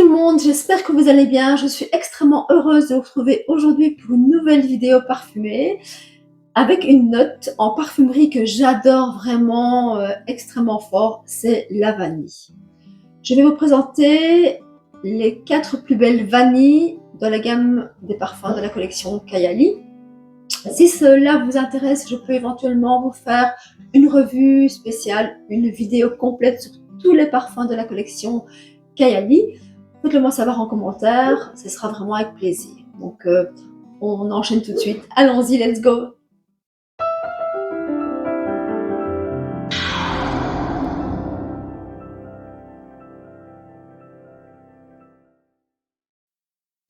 tout le monde, j'espère que vous allez bien. Je suis extrêmement heureuse de vous retrouver aujourd'hui pour une nouvelle vidéo parfumée avec une note en parfumerie que j'adore vraiment extrêmement fort, c'est la vanille. Je vais vous présenter les 4 plus belles vanilles dans la gamme des parfums de la collection Kayali. Si cela vous intéresse, je peux éventuellement vous faire une revue spéciale, une vidéo complète sur tous les parfums de la collection Kayali. Faites-le moi savoir en commentaire, ce sera vraiment avec plaisir. Donc on enchaîne tout de suite. Allons-y, let's go!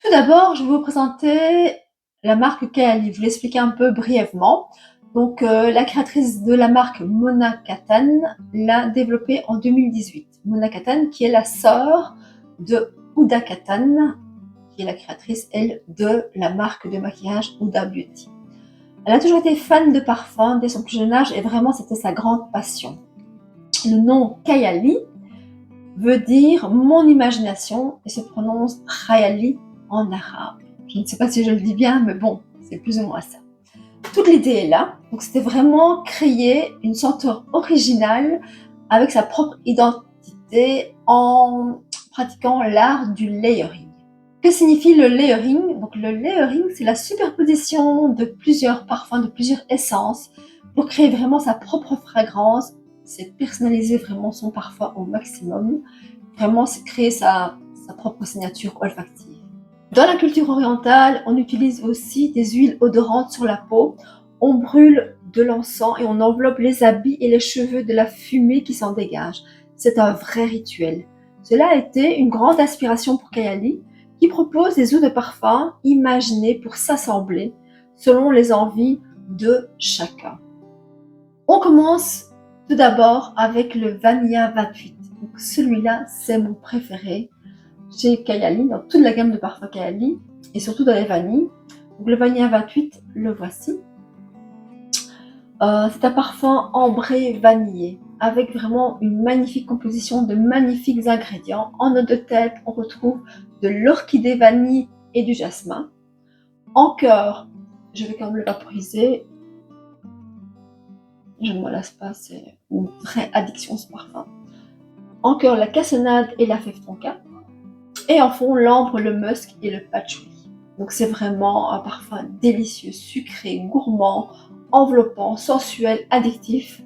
Tout d'abord, je vais vous présenter la marque Kayali, vous l'expliquer un peu brièvement. Donc la créatrice de la marque Mona Kattan l'a développée en 2018. Mona Kattan qui est la sœur de Huda Kattan, qui est la créatrice, elle, de la marque de maquillage Huda Beauty. Elle a toujours été fan de parfums dès son plus jeune âge et vraiment c'était sa grande passion. Le nom Kayali veut dire mon imagination et se prononce Khayali en arabe. Je ne sais pas si je le dis bien, mais bon, c'est plus ou moins ça. Toute l'idée est là, donc c'était vraiment créer une senteur originale avec sa propre identité en pratiquant l'art du layering. Que signifie le layering? Donc le layering, c'est la superposition de plusieurs parfums, de plusieurs essences pour créer vraiment sa propre fragrance. C'est personnaliser vraiment son parfum au maximum. Vraiment, c'est créer sa propre signature olfactive. Dans la culture orientale, on utilise aussi des huiles odorantes sur la peau. On brûle de l'encens et on enveloppe les habits et les cheveux de la fumée qui s'en dégage. C'est un vrai rituel. Cela a été une grande inspiration pour Kayali, qui propose des eaux de parfum imaginées pour s'assembler selon les envies de chacun. On commence tout d'abord avec le Vanilla 28. Donc celui-là, c'est mon préféré chez Kayali, dans toute la gamme de parfums Kayali, et surtout dans les vanilles. Donc le Vanilla 28, le voici. C'est un parfum ambré vanillé, avec vraiment une magnifique composition de magnifiques ingrédients. En note de tête, on retrouve de l'orchidée vanille et du jasmin. En cœur, je vais quand même le vaporiser. Je ne me lasse pas, c'est une vraie addiction ce parfum. En cœur, la cassonade et la fève tonka. Et en fond, l'ambre, le musk et le patchouli. Donc c'est vraiment un parfum délicieux, sucré, gourmand, enveloppant, sensuel, addictif.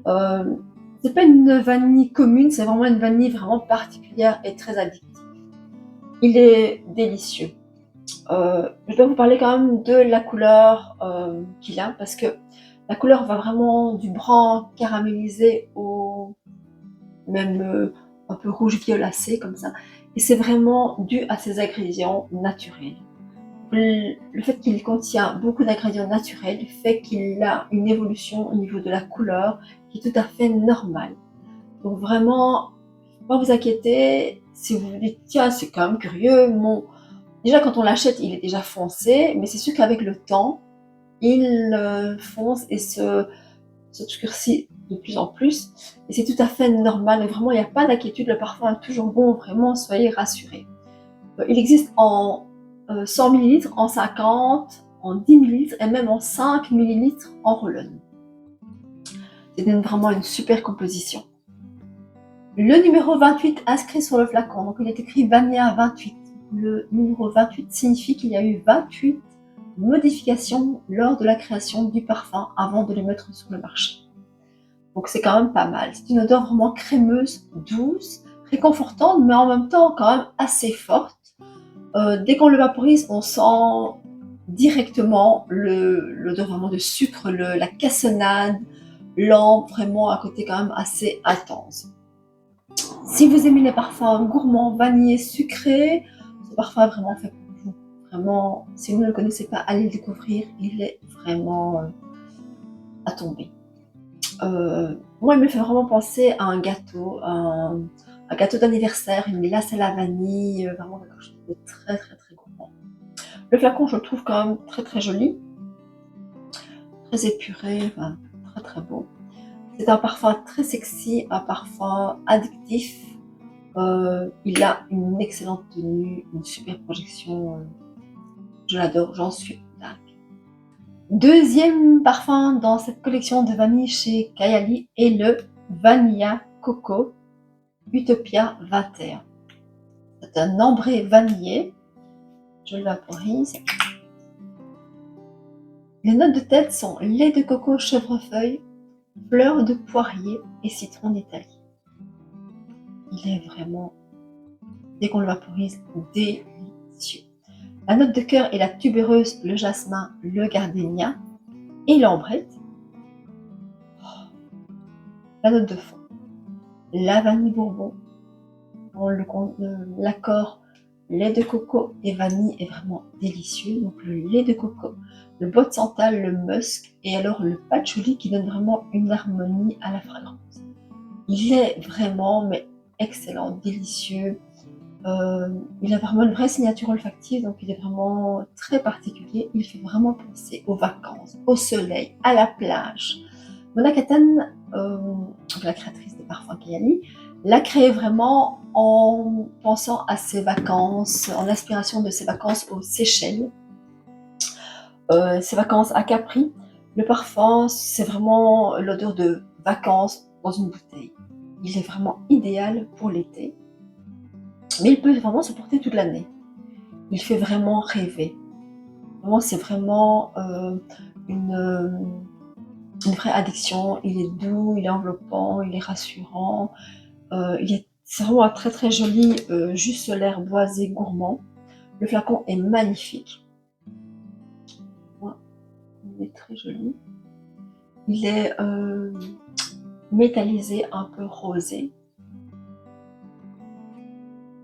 C'est pas une vanille commune, c'est vraiment une vanille vraiment particulière et très addictive. Il est délicieux. Je dois vous parler quand même de la couleur qu'il a, parce que la couleur va vraiment du brun caramélisé au même un peu rouge violacé comme ça. Et c'est vraiment dû à ses ingrédients naturels. Le fait qu'il contient beaucoup d'ingrédients naturels fait qu'il a une évolution au niveau de la couleur qui est tout à fait normale. Donc vraiment, pas vous inquiéter si vous vous dites tiens c'est quand même curieux, déjà quand on l'achète il est déjà foncé, mais c'est sûr qu'avec le temps il fonce et s'obscurcit de plus en plus et c'est tout à fait normal. Donc vraiment il n'y a pas d'inquiétude, le parfum est toujours bon, vraiment soyez rassurés. Il existe en 100 ml, en 50, en 10 ml et même en 5 ml en roll-on. C'est vraiment une super composition. Le numéro 28 inscrit sur le flacon, donc il est écrit Vanilla 28. Le numéro 28 signifie qu'il y a eu 28 modifications lors de la création du parfum avant de le mettre sur le marché. Donc c'est quand même pas mal. C'est une odeur vraiment crémeuse, douce, réconfortante, mais en même temps quand même assez forte. Dès qu'on le vaporise, on sent directement l'odeur vraiment de sucre, la cassonade, l'ambre, vraiment un côté quand même assez intense. Si vous aimez les parfums gourmands, vanillés, sucrés, ce parfum est vraiment fait pour vous. Vraiment, si vous ne le connaissez pas, allez le découvrir, il est vraiment à tomber. Moi, il me fait vraiment penser à un gâteau d'anniversaire, une glace à la vanille, vraiment quelque chose de très très très gourmand. Le flacon, je le trouve quand même très très joli, très épuré, enfin, très très beau. C'est un parfum très sexy, un parfum addictif, Il a une excellente tenue, une super projection. Je l'adore, j'en suis dingue. Deuxième parfum dans cette collection de vanille chez Kayali est le Vanilla Coco Utopia 21. C'est un ambré vanillé. Je le vaporise. Les notes de tête sont lait de coco chèvrefeuille, fleurs de poirier et citron d'Italie. Il est vraiment, dès qu'on le vaporise, délicieux. La note de cœur est la tubéreuse, le jasmin, le gardénia et l'ambrette. La note de fond, la vanille bourbon. L'accord lait de coco et vanille est vraiment délicieux. Donc le lait de coco, le bois de santal, le musk et alors le patchouli qui donne vraiment une harmonie à la fragrance. Il est vraiment mais excellent, délicieux. Il a vraiment une vraie signature olfactive, donc il est vraiment très particulier. Il fait vraiment penser aux vacances, au soleil, à la plage. Mona Kattan, la créatrice des parfums Kayali, l'a créé vraiment en pensant à ses vacances, en inspiration de ses vacances aux Seychelles, ses vacances à Capri. Le parfum, c'est vraiment l'odeur de vacances dans une bouteille. Il est vraiment idéal pour l'été, mais il peut vraiment se porter toute l'année. Il fait vraiment rêver. Vraiment, c'est vraiment une vraie addiction. Il est doux, il est enveloppant, il est rassurant. C'est vraiment un très très joli jus solaire boisé gourmand. Le flacon est magnifique. Ouais, il est très joli. Il est métallisé, un peu rosé.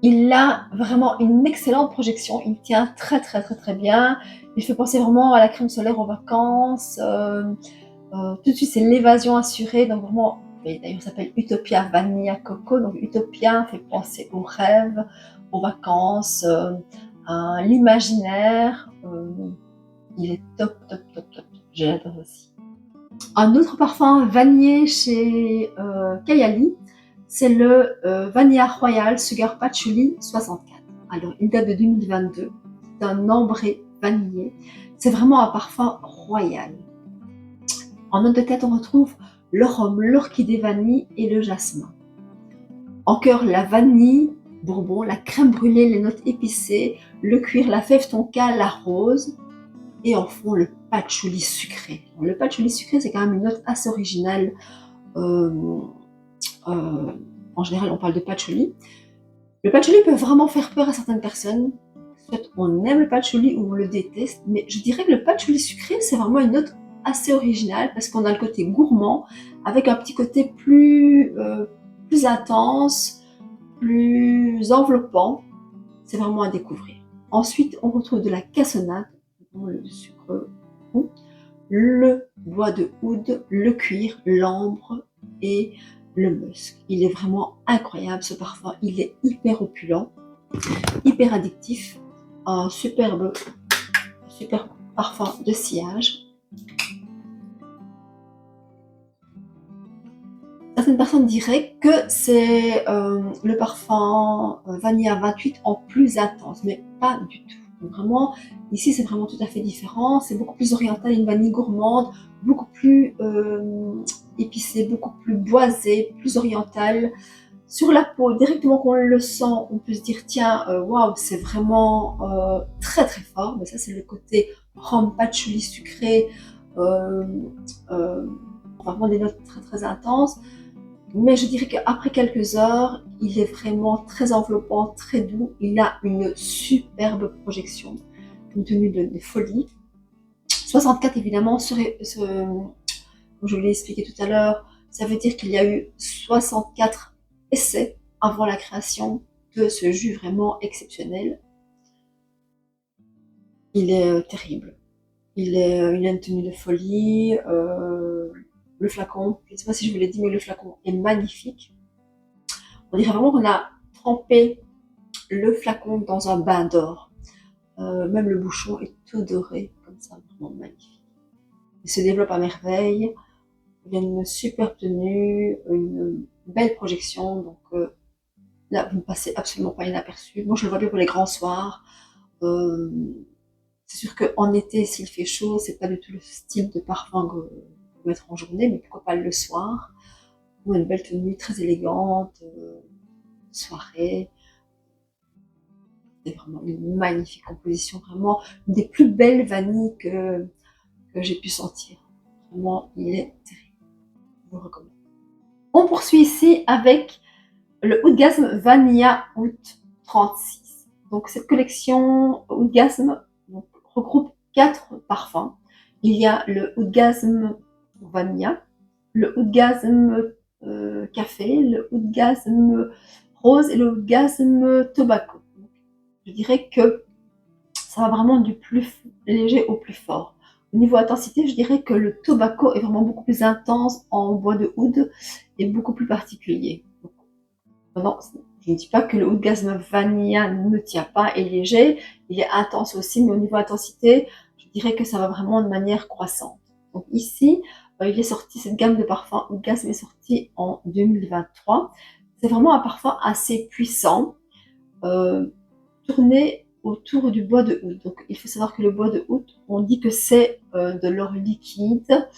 Il a vraiment une excellente projection. Il tient très très très très bien. Il fait penser vraiment à la crème solaire aux vacances. Tout de suite, c'est l'évasion assurée. Donc vraiment, d'ailleurs, ça s'appelle Utopia Vanilla Coco. Donc Utopia fait penser aux rêves, aux vacances, à l'imaginaire. Il est top, top, top, top. J'adore aussi. Un autre parfum vanillé chez Kayali, c'est le Vanilla Royal Sugar Patchouli 64. Alors, il date de 2022. C'est un ambré vanillé. C'est vraiment un parfum royal. En note de tête, on retrouve le rhum, l'orchidée vanille et le jasmin. En cœur, la vanille, bourbon, la crème brûlée, les notes épicées, le cuir, la fève tonka, la rose. Et en fond, le patchouli sucré. Alors, le patchouli sucré, c'est quand même une note assez originale. En général, on parle de patchouli. Le patchouli peut vraiment faire peur à certaines personnes. Soit on aime le patchouli ou on le déteste, mais je dirais que le patchouli sucré, c'est vraiment une note assez originale parce qu'on a le côté gourmand avec un petit côté plus intense, plus enveloppant. C'est vraiment à découvrir. Ensuite, on retrouve de la cassonade, le sucre roux, le bois de oud, le cuir, l'ambre et le musk. Il est vraiment incroyable ce parfum. Il est hyper opulent, hyper addictif. Un super parfum de sillage. Certaines personnes diraient que c'est le parfum Vanilla 28 en plus intense, mais pas du tout. Donc vraiment, ici c'est vraiment tout à fait différent. C'est beaucoup plus oriental, une vanille gourmande, beaucoup plus épicée, beaucoup plus boisée, plus orientale. Sur la peau, directement qu'on le sent, on peut se dire tiens, waouh, c'est vraiment très très fort. Mais ça c'est le côté rhum patchouli sucré, vraiment des notes très très intenses. Mais je dirais qu'après quelques heures, il est vraiment très enveloppant, très doux. Il a une superbe projection, une tenue de folie. 64 évidemment, comme je vous l'ai expliqué tout à l'heure, ça veut dire qu'il y a eu 64 essais avant la création de ce jus vraiment exceptionnel. Il est terrible. Il a une tenue de folie. Le flacon, je ne sais pas si je vous l'ai dit, mais le flacon est magnifique. On dirait vraiment qu'on a trempé le flacon dans un bain d'or. Même le bouchon est tout doré, comme ça, vraiment magnifique. Il se développe à merveille. Il a une superbe tenue, une belle projection. Donc, là, vous ne passez absolument pas inaperçu. Moi, je le vois bien pour les grands soirs. Euh, c'est sûr qu'en été, s'il fait chaud, c'est pas du tout le style de parfum que vous mettre en journée, mais pourquoi pas le soir, ou une belle tenue très élégante, soirée. C'est vraiment une magnifique composition, vraiment une des plus belles vanilles que j'ai pu sentir. Vraiment, il est terrible. Je vous le recommande. On poursuit ici avec le Oudgasm Vanilla Oud 36. Donc cette collection Oudgasm regroupe 4 parfums. Il y a le Oudgasm Vanilla, le Oudgasm Café, le Oudgasm Rose et le Oudgasm Tobacco. Je dirais que ça va vraiment du plus léger au plus fort. Au niveau intensité, je dirais que le Tobacco est vraiment beaucoup plus intense en bois de oud et beaucoup plus particulier. Non, je ne dis pas que le Oudgasm Vanilla ne tient pas, est léger, il est intense aussi, mais au niveau intensité, je dirais que ça va vraiment de manière croissante. Donc ici, il est sorti, cette gamme de parfums Oudgasm est sortie en 2023. C'est vraiment un parfum assez puissant, tourné autour du bois de oud. Donc il faut savoir que le bois de oud, on dit que c'est de l'or liquide.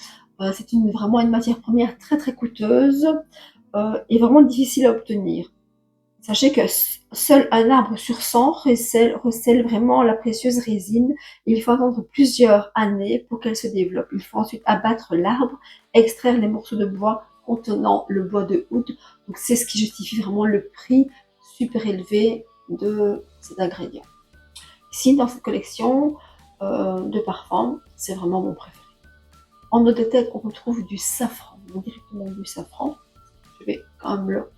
C'est vraiment une matière première très très coûteuse et vraiment difficile à obtenir. Sachez que seul un arbre sur 100 recèle vraiment la précieuse résine. Il faut attendre plusieurs années pour qu'elle se développe. Il faut ensuite abattre l'arbre, extraire les morceaux de bois contenant le bois de oud. Donc c'est ce qui justifie vraiment le prix super élevé de cet ingrédient. Ici, dans cette collection de parfums, c'est vraiment mon préféré. En eau de tête, on retrouve du safran, directement du safran. Je vais quand même le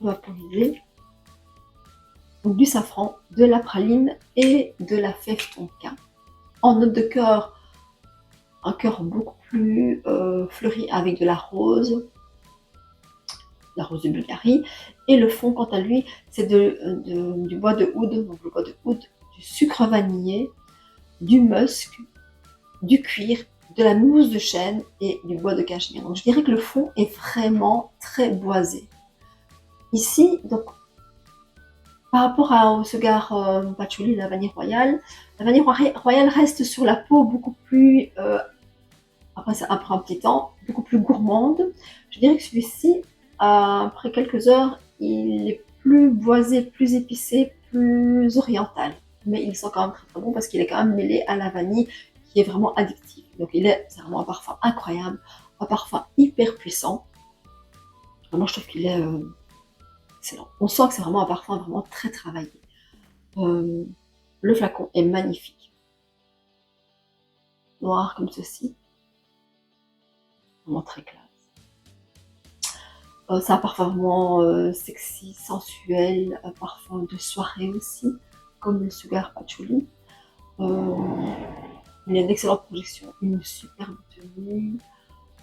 vaporiser. Donc du safran, de la praline et de la fève tonka. En note de cœur, un cœur beaucoup plus fleuri avec de la rose de Bulgarie. Et le fond, quant à lui, c'est du bois de oud, donc le bois de oud, du sucre vanillé, du musc, du cuir, de la mousse de chêne et du bois de cachemire. Donc je dirais que le fond est vraiment très boisé. Ici, donc, par rapport au Cigar Patchouli, la vanille royale reste sur la peau beaucoup plus, après un petit temps, beaucoup plus gourmande. Je dirais que celui-ci, après quelques heures, il est plus boisé, plus épicé, plus oriental. Mais il sent quand même très très bon parce qu'il est quand même mêlé à la vanille qui est vraiment addictive. Donc c'est vraiment un parfum incroyable, un parfum hyper puissant. Vraiment, je trouve qu'il est excellent. On sent que c'est vraiment un parfum vraiment très travaillé. Le flacon est magnifique. Noir comme ceci. Vraiment très classe. C'est un parfum vraiment sexy, sensuel, un parfum de soirée aussi, comme le Cigar Patchouli. Il y a une excellente projection, une superbe tenue,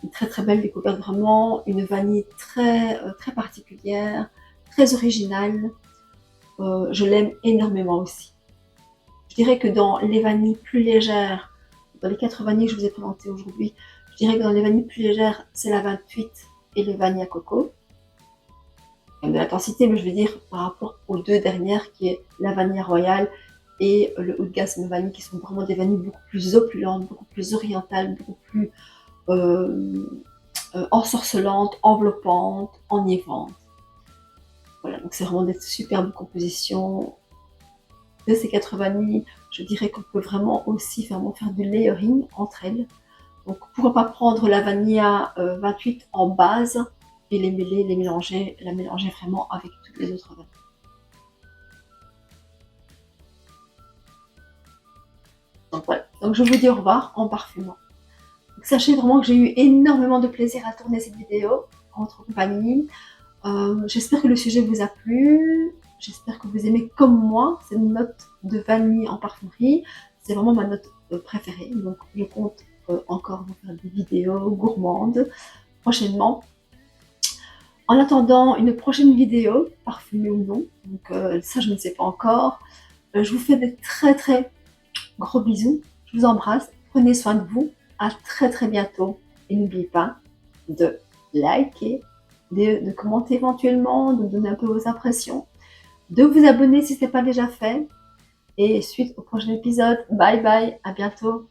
une très très belle découverte, vraiment une vanille très, très particulière, très originale. Je l'aime énormément aussi. Je dirais que dans les vanilles plus légères, dans les 4 vanilles que je vous ai présentées aujourd'hui, je dirais que dans les vanilles plus légères, c'est la 28 et le vanille à coco. De l'intensité, mais je veux dire par rapport aux deux dernières, qui est la vanille royale et le Oudgasm vanille, qui sont vraiment des vanilles beaucoup plus opulentes, beaucoup plus orientales, beaucoup plus ensorcelantes, enveloppantes, enivrantes. Voilà, donc c'est vraiment des superbes compositions. De ces 4 vanilles, je dirais qu'on peut vraiment aussi faire du layering entre elles. Donc pourquoi pas prendre la vanille 28 en base et la mélanger vraiment avec toutes les autres vanilles. Donc voilà, donc je vous dis au revoir en parfumant. Donc, sachez vraiment que j'ai eu énormément de plaisir à tourner cette vidéo en votre compagnie. J'espère que le sujet vous a plu. J'espère que vous aimez comme moi cette note de vanille en parfumerie. C'est vraiment ma note préférée. Donc je compte encore vous faire des vidéos gourmandes prochainement. En attendant une prochaine vidéo, parfumée ou non, donc ça je ne sais pas encore. Je vous fais des très très gros bisous. Je vous embrasse. Prenez soin de vous. À très très bientôt. Et n'oubliez pas de liker, de commenter éventuellement, de donner un peu vos impressions. de vous abonner si ce n'est pas déjà fait. Et suite au prochain épisode. Bye bye, à bientôt.